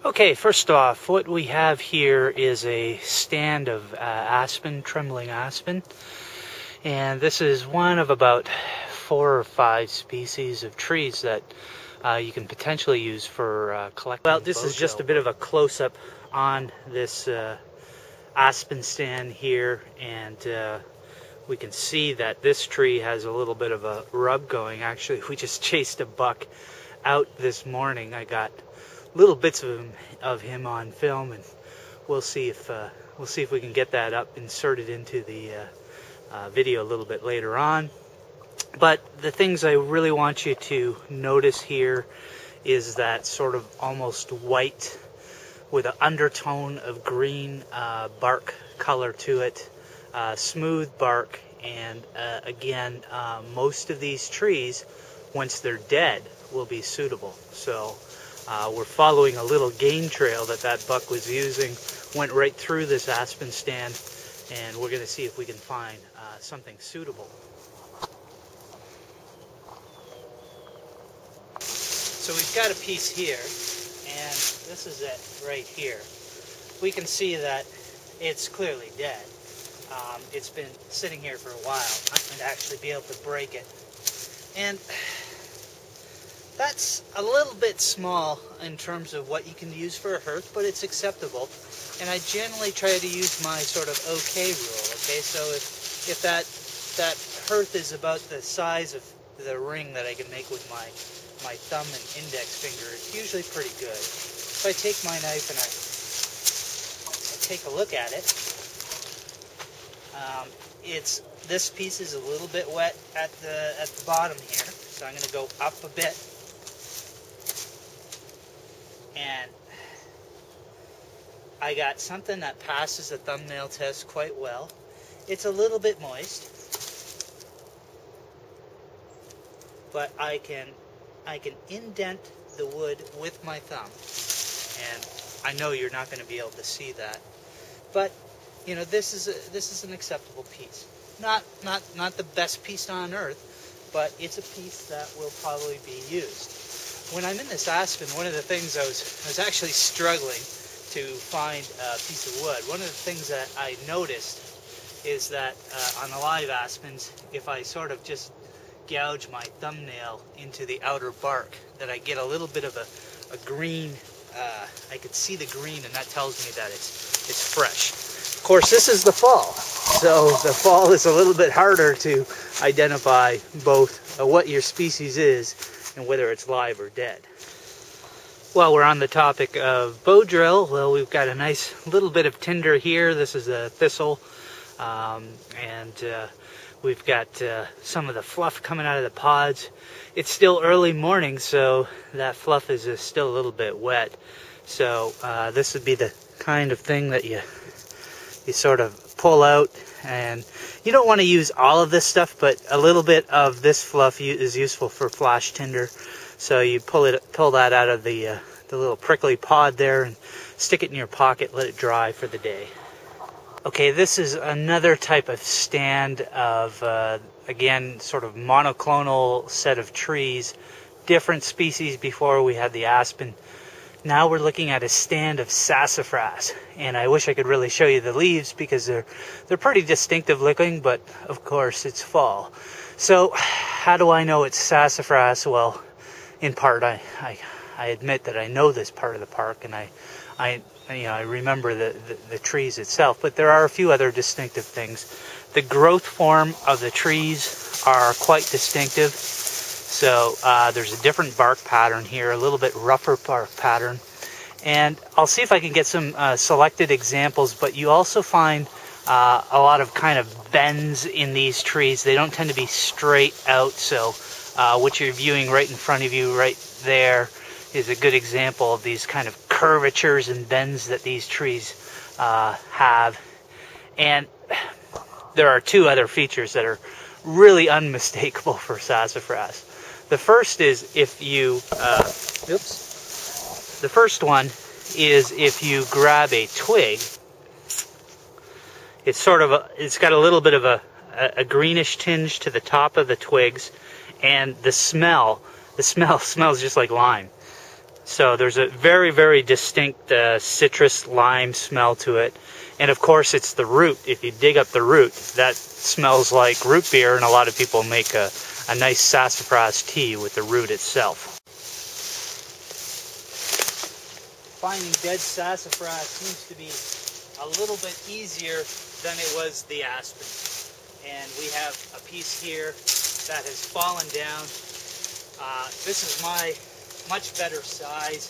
Okay, first off, what we have here is a stand of aspen, trembling aspen, and this is one of about 4 or 5 species of trees that you can potentially use for collecting. Well, this is just a bit of a close-up on this aspen stand here, and we can see that this tree has a little bit of a rub going. Actually, we just chased a buck out this morning. I got little bits of him on film, and we'll see if we can get that inserted into the video a little bit later on. But the things I really want you to notice here is that sort of almost white with an undertone of green bark color to it, smooth bark, and again, most of these trees, once they're dead, will be suitable. So we're following a little game trail that buck was using, went right through this aspen stand, and we're going to see if we can find something suitable. So we've got a piece here, and this is it right here. We can see that it's clearly dead. It's been sitting here for a while. I'm going to actually be able to break it. And that's a little bit small in terms of what you can use for a hearth, but it's acceptable. And I generally try to use my sort of okay rule, okay? So if that hearth is about the size of the ring that I can make with my thumb and index finger, it's usually pretty good. So I take my knife and I take a look at it. This piece is a little bit wet at the bottom here, so I'm going to go up a bit. And I got something that passes the thumbnail test quite well. It's a little bit moist, but I can indent the wood with my thumb, and I know you're not going to be able to see that, but you know, this is an acceptable piece. Not the best piece on earth, but it's a piece that will probably be used. When I'm in this aspen, one of the things I was actually struggling to find a piece of wood. One of the things that I noticed is that on the live aspens, if I sort of just gouge my thumbnail into the outer bark, that I get a little bit of a green, I could see the green, and that tells me that it's fresh. Of course, this is the fall, so the fall is a little bit harder to identify both what your species is and whether it's live or dead. While we're on the topic of bow drill, well, we've got a nice little bit of tinder here. This is a thistle, and we've got some of the fluff coming out of the pods. It's still early morning, so that fluff is still a little bit wet. So this would be the kind of thing that you sort of pull out, and you don't want to use all of this stuff, but a little bit of this fluff is useful for flash tinder. So you pull that out of the little prickly pod there and stick it in your pocket, let it dry for the day. Okay, this is another type of stand of, again, sort of monoclonal set of trees. Different species. Before we had the aspen. Now we're looking at a stand of sassafras. And I wish I could really show you the leaves because they're pretty distinctive looking, but of course it's fall. So how do I know it's sassafras? Well, in part, I admit that I know this part of the park, and I remember the trees itself, but there are a few other distinctive things. The growth form of the trees are quite distinctive. So there's a different bark pattern here, a little bit rougher bark pattern. And I'll see if I can get some selected examples, but you also find a lot of kind of bends in these trees. They don't tend to be straight out, so what you're viewing right in front of you right there is a good example of these kind of curvatures and bends that these trees have. And there are two other features that are really unmistakable for sassafras. The first is if you, the first one is if you grab a twig, it's got a little bit of a greenish tinge to the top of the twigs, and the smell smells just like lime. So there's a very, very distinct citrus lime smell to it. And of course it's the root. If you dig up the root, that smells like root beer, and a lot of people make a nice sassafras tea with the root itself. Finding dead sassafras seems to be a little bit easier than it was the aspen. And we have a piece here that has fallen down. This is my much better size.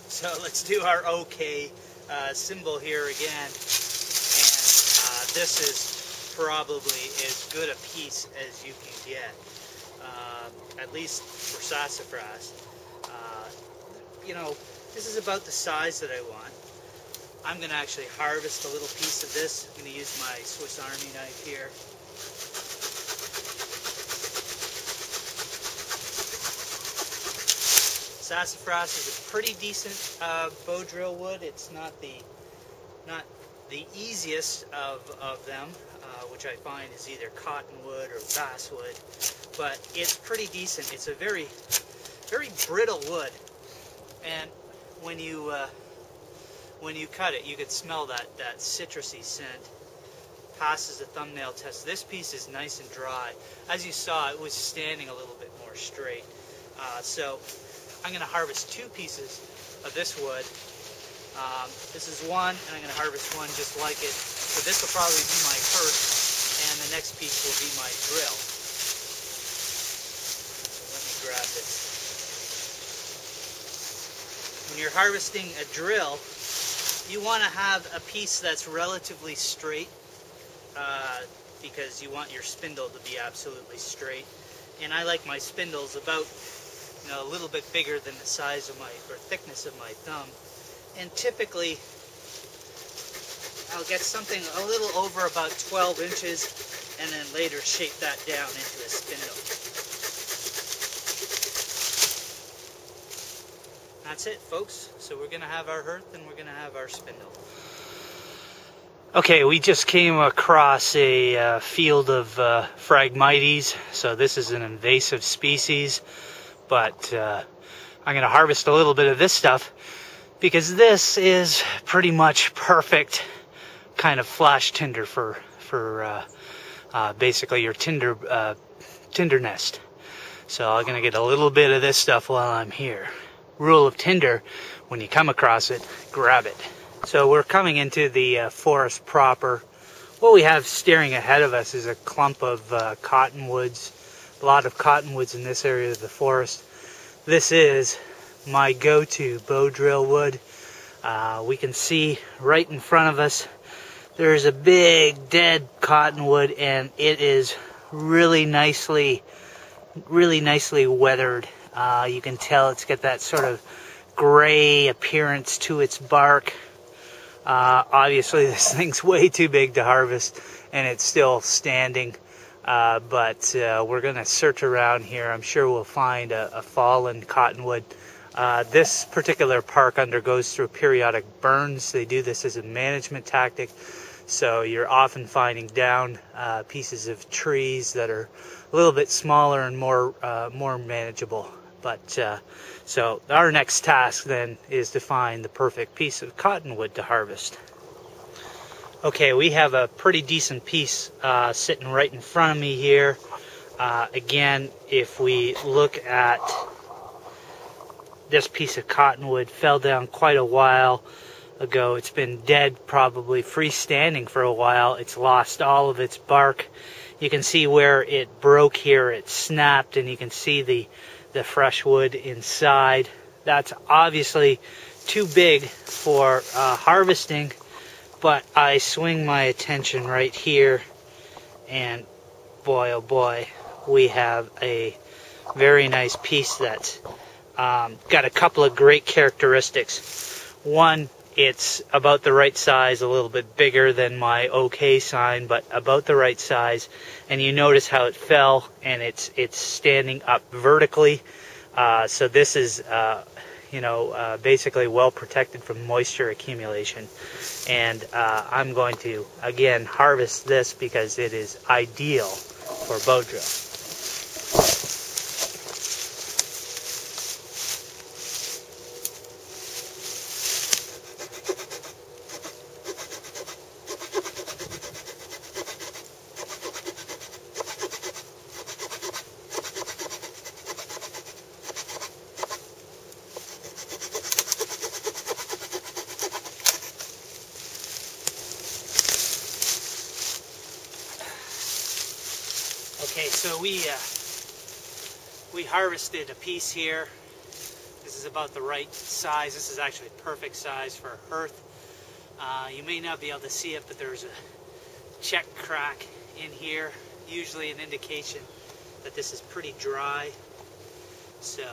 So let's do our OK symbol here again. This is probably as good a piece as you can get, at least for sassafras. You know, this is about the size that I want. I'm going to actually harvest a little piece of this. I'm going to use my Swiss Army knife here. Sassafras is a pretty decent bow drill wood. It's not the easiest of them, which I find is either cottonwood or basswood, but it's pretty decent. It's a very, very brittle wood, and when you cut it, you could smell that citrusy scent. Passes the thumbnail test. This piece is nice and dry. As you saw, it was standing a little bit more straight. So I'm going to harvest 2 pieces of this wood. This is one, and I'm going to harvest one just like it. So this will probably be my first, and the next piece will be my drill. So let me grab this. When you're harvesting a drill, you want to have a piece that's relatively straight, because you want your spindle to be absolutely straight. And I like my spindles about, a little bit bigger than the size of or thickness of my thumb. And typically, I'll get something a little over about 12 inches, and then later shape that down into a spindle. That's it, folks. So we're going to have our hearth, and we're going to have our spindle. Okay, we just came across a field of Phragmites. So this is an invasive species, but I'm going to harvest a little bit of this stuff, because this is pretty much perfect kind of flash tinder for basically your tinder nest. So I'm going to get a little bit of this stuff while I'm here. Rule of tinder: when you come across it, grab it. So we're coming into the forest proper. What we have staring ahead of us is a clump of cottonwoods. A lot of cottonwoods in this area of the forest. This is my go-to bow drill wood. We can see right in front of us there's a big dead cottonwood, and it is really nicely weathered. You can tell it's got that sort of gray appearance to its bark. Obviously this thing's way too big to harvest, and it's still standing. But we're going to search around here. I'm sure we'll find a fallen cottonwood. This particular park undergoes through periodic burns. They do this as a management tactic. So you're often finding down pieces of trees that are a little bit smaller and more manageable. But so our next task then is to find the perfect piece of cottonwood to harvest. Okay, we have a pretty decent piece sitting right in front of me here. Again, if we look at this piece of cottonwood, fell down quite a while ago. It's been dead, probably freestanding for a while. It's lost all of its bark. You can see where it broke here, it snapped, and you can see the fresh wood inside. That's obviously too big for harvesting, but I swing my attention right here, and boy oh boy, we have a very nice piece that's got a couple of great characteristics. One, it's about the right size, a little bit bigger than my OK sign, but about the right size. And you notice how it fell, and it's standing up vertically. So this is basically well protected from moisture accumulation. And I'm going to again harvest this because it is ideal for bow drill. So we harvested a piece here. This is about the right size. This is actually a perfect size for a hearth. You may not be able to see it, but there's a check crack in here, usually an indication that this is pretty dry. So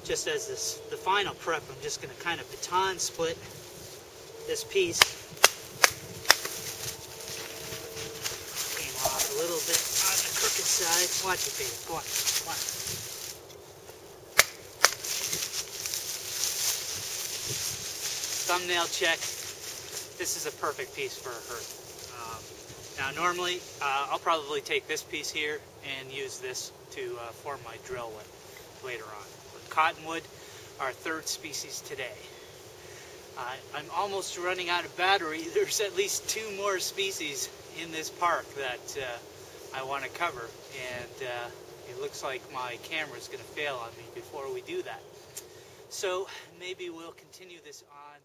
just as the final prep, I'm just going to kind of baton split this piece. Came off a little bit on the crooked side. Watch it, baby. Go on. Come on. Thumbnail check. This is a perfect piece for a hearth. Now normally I'll probably take this piece here and use this to form my drill with later on. But cottonwood, our third species today. I'm almost running out of battery. There's at least 2 more species in this park that I want to cover, and it looks like my camera's going to fail on me before we do that. So maybe we'll continue this on